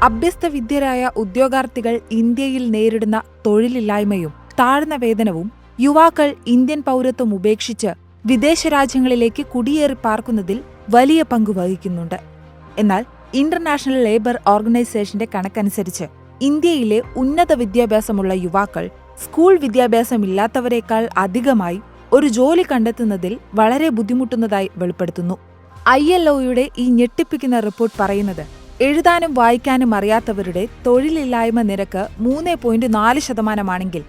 അഭ്യസ്തവിദ്യരായ ഉദ്യോഗാർത്ഥികൾ ഇന്ത്യയിൽ നേരിടുന്ന തൊഴിലില്ലായ്മയും താഴ്ന്ന വേതനവും യുവാക്കൾ ഇന്ത്യൻ പൗരത്വം ഉപേക്ഷിച്ച് വിദേശ രാജ്യങ്ങളിലേക്ക് കുടിയേറി പാർക്കുന്നതിൽ വലിയ പങ്ക് വഹിക്കുന്നുണ്ട്. എന്നാൽ ഇന്റർനാഷണൽ ലേബർ ഓർഗനൈസേഷന്റെ കണക്കനുസരിച്ച് ഇന്ത്യയിലെ ഉന്നത വിദ്യാഭ്യാസമുള്ള യുവാക്കൾ സ്കൂൾ വിദ്യാഭ്യാസമില്ലാത്തവരെക്കാൾ അധികമായി ഒരു ജോലി കണ്ടെത്തുന്നതിൽ വളരെ ബുദ്ധിമുട്ടുന്നതായി വെളിപ്പെടുത്തുന്നു. ILOയുടെ ഈ ഞെട്ടിപ്പിക്കുന്ന റിപ്പോർട്ട് പറയുന്നത് എഴുതാനും വായിക്കാനും അറിയാത്തവരുടെ തൊഴിലില്ലായ്മ നിരക്ക് 3.4%,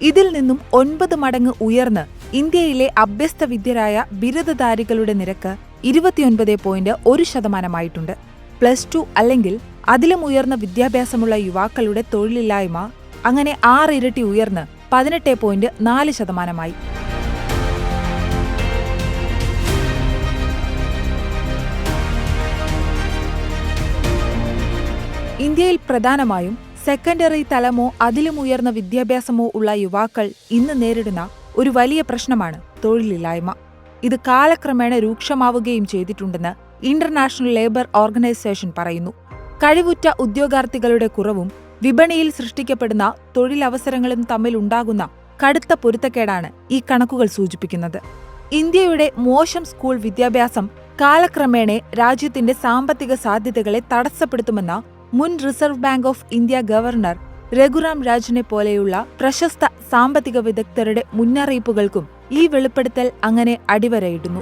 ഇതിൽ നിന്നും 9 മടങ്ങ് ഉയർന്ന് ഇന്ത്യയിലെ അഭ്യസ്തവിദ്യരായ ബിരുദധാരികളുടെ നിരക്ക് 29.1%. +2 അല്ലെങ്കിൽ അതിലും ഉയർന്ന വിദ്യാഭ്യാസമുള്ള യുവാക്കളുടെ തൊഴിലില്ലായ്മ അങ്ങനെ 6 ഇരട്ടി ഉയർന്ന് 18.4%. ഇന്ത്യയിൽ പ്രധാനമായും സെക്കൻഡറി തലമോ അതിലും ഉയർന്ന വിദ്യാഭ്യാസമോ ഉള്ള യുവാക്കൾ ഇന്ന് നേരിടുന്ന ഒരു വലിയ പ്രശ്നമാണ് തൊഴിലില്ലായ്മ. ഇത് കാലക്രമേണ രൂക്ഷമാവുകയും ചെയ്തിട്ടുണ്ടെന്ന് ഇന്റർനാഷണൽ ലേബർ ഓർഗനൈസേഷൻ പറയുന്നു. കഴിവുറ്റ ഉദ്യോഗാർത്ഥികളുടെ കുറവും വിപണിയിൽ സൃഷ്ടിക്കപ്പെടുന്ന തൊഴിലവസരങ്ങളും തമ്മിലുണ്ടാകുന്ന കടുത്ത പൊരുത്തക്കേടാണ് ഈ കണക്കുകൾ സൂചിപ്പിക്കുന്നത്. ഇന്ത്യയുടെ മോശം സ്കൂൾ വിദ്യാഭ്യാസം കാലക്രമേണ രാജ്യത്തിന്റെ സാമ്പത്തിക സാധ്യതകളെ തടസ്സപ്പെടുത്തുമെന്ന മുൻ Reserve Bank of India governor Raghuram രാജനെ പോലെയുള്ള പ്രശസ്ത സാമ്പത്തിക വിദഗ്ധരുടെ മുന്നറിയിപ്പുകൾക്കും ഈ വെളിപ്പെടുത്തൽ അങ്ങനെ അടിവരയിടുന്നു.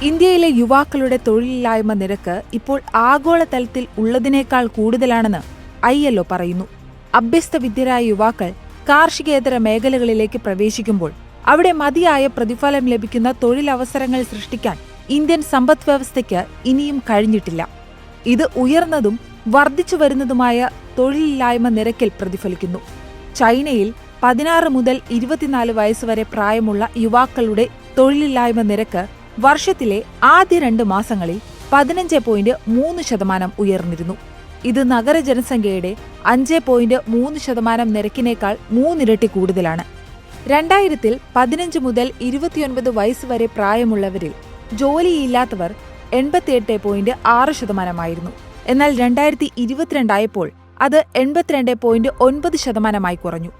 ഇന്ത്യയിലെ യുവാക്കളുടെ തൊഴിലില്ലായ്മ നിരക്ക് ഇപ്പോൾ ആഗോളതലത്തിൽ ഉള്ളതിനേക്കാൾ കൂടുതലാണെന്ന് ILO പറയുന്നു. അഭ്യസ്തവിദ്യരായ യുവാക്കൾ കാർഷികേതര മേഖലകളിലേക്ക് പ്രവേശിക്കുമ്പോൾ അവിടെ മതിയായ പ്രതിഫലം ലഭിക്കുന്ന തൊഴിലവസരങ്ങൾ സൃഷ്ടിക്കാൻ ഇന്ത്യൻ സമ്പദ്വ്യവസ്ഥയ്ക്ക് ഇനിയും കഴിഞ്ഞിട്ടില്ല. ഇത് ഉയർന്നതും വർദ്ധിച്ചു വരുന്നതുമായ തൊഴിലില്ലായ്മ നിരക്കിൽ പ്രതിഫലിക്കുന്നു. ചൈനയിൽ 16 മുതൽ 24 വയസ്സുവരെ പ്രായമുള്ള യുവാക്കളുടെ തൊഴിലില്ലായ്മ നിരക്ക് വർഷത്തിലെ ആദ്യ 2 മാസങ്ങളിൽ 15.3% ഉയർന്നിരുന്നു. ഇത് നഗര ജനസംഖ്യയുടെ 5.3% നിരക്കിനേക്കാൾ 3 ഇരട്ടി കൂടുതലാണ്. 2000-ൽ 15 മുതൽ 29 വയസ്സുവരെ പ്രായമുള്ളവരിൽ ജോലിയില്ലാത്തവർ 88.6%. എന്നാൽ 2022 ആയപ്പോൾ അത് 82.9% കുറഞ്ഞു.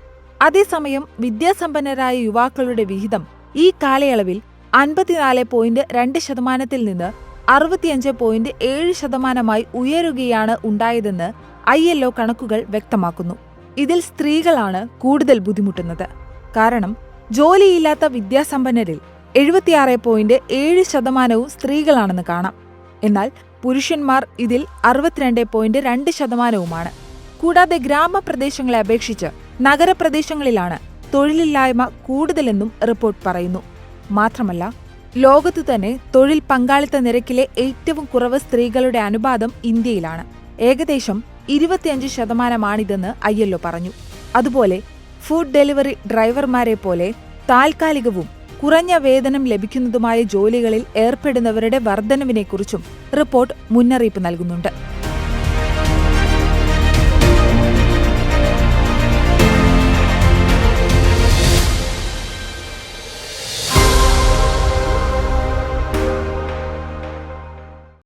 അതേസമയം വിദ്യാസമ്പന്നരായ യുവാക്കളുടെ വിഹിതം ഈ കാലയളവിൽ 54.2%-ൽ നിന്ന് 65.7% ഉയരുകയാണ് ഉണ്ടായതെന്ന് ILO കണക്കുകൾ വ്യക്തമാക്കുന്നു. ഇതിൽ സ്ത്രീകളാണ് കൂടുതൽ ബുദ്ധിമുട്ടുന്നത്. കാരണം ജോലിയില്ലാത്ത വിദ്യാസമ്പന്നരിൽ 76.7% സ്ത്രീകളാണെന്ന് കാണാം. എന്നാൽ പുരുഷന്മാർ ഇതിൽ 62.2%. കൂടാതെ ഗ്രാമപ്രദേശങ്ങളെ അപേക്ഷിച്ച് നഗരപ്രദേശങ്ങളിലാണ് തൊഴിലില്ലായ്മ കൂടുതലെന്നും റിപ്പോർട്ട് പറയുന്നു. മാത്രമല്ല, ലോകത്തു തന്നെ തൊഴിൽ പങ്കാളിത്ത നിരക്കിലെ ഏറ്റവും കുറവ് സ്ത്രീകളുടെ അനുപാതം ഇന്ത്യയിലാണ്. ഏകദേശം 25%-ആണിതെന്ന് ILO പറഞ്ഞു. അതുപോലെ ഫുഡ് ഡെലിവറി ഡ്രൈവർമാരെ പോലെ താൽക്കാലികവും കുറഞ്ഞ വേതനം ലഭിക്കുന്നതുമായ ജോലികളിൽ ഏർപ്പെടുന്നവരുടെ വർധനവിനെക്കുറിച്ചും റിപ്പോർട്ട് മുന്നറിയിപ്പ് നൽകുന്നുണ്ട്.